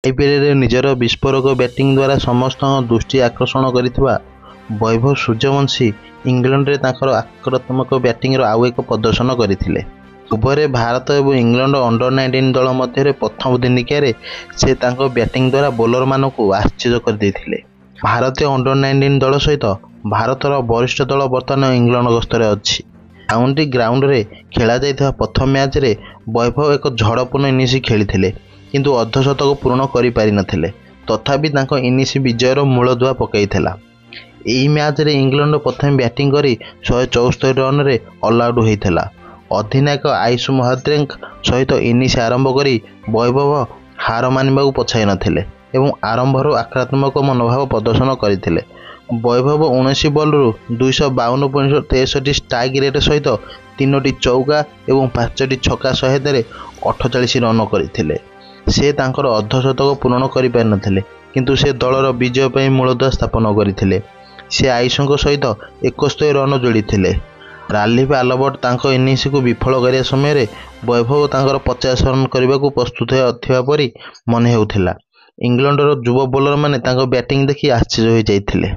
IPL निजर विस्फोरक batting द्वारा समस्त दृष्टि आकर्षण करथिबा वैभव सूर्यवंशी इंग्लैंड रे तांकर आक्रामक बैटिंग आउ एक प्रदर्शन करथिले। उभय भारत और इंग्लैंड अंडर 19 दल मध्य प्रथम दिनिकिया से तांको बैटिंग द्वारा बोलर मानक आश्चर्य कर देथिले। भारतीय अंडर 19 दल सहित भारतर वरिष्ठ दल बर्तमान इंग्लैंड गस्तर अच्छी। काउंटी ग्राउंड रे खेला जाइथिबा प्रथम मैच रे वैभव एक झड़पूर्ण इनिंग्स खेली किंतु अर्धशतक पूर्ण करि पारि नथिले। तथापि तांको इनिंग्स विजयर मूलदुआ पकाइथिला। एही मैच रे इंग्लैंड प्रथम बैटिंग करी 174 रन रे ऑल आउट होइथिला। अधिनायक आयुष महाद्रेक सहित इनिंग्स आरंभ करी वैभव हार मानिबाकू पछाई नथिले एवं आरंभर आक्रामक मनोभाव प्रदर्शन करथिले। वैभव 19 बॉलरू 252.63 स्ट्राइक रेट सहित 3टी चौका और 5टी छक्का सहायता 48 रन करथिले। से तांकर अर्धशतक पूर्ण करि पारि नथिले किंतु से दलर विजय पई मूलदुआ स्थापन करथिले। से आयुषଙ୍କ सहित 71 रन जोड़िथिले। राल्फ आल्बर्ट तांको इनिंग्स को विफल करिया समय वैभव तांकर 50 रन करने को प्रस्तुत थिबा परि मन हेउथिला। इंग्लैंडर युवा बोलर माने तांको बैटिंग देखि आश्चर्य हो जाइथिले।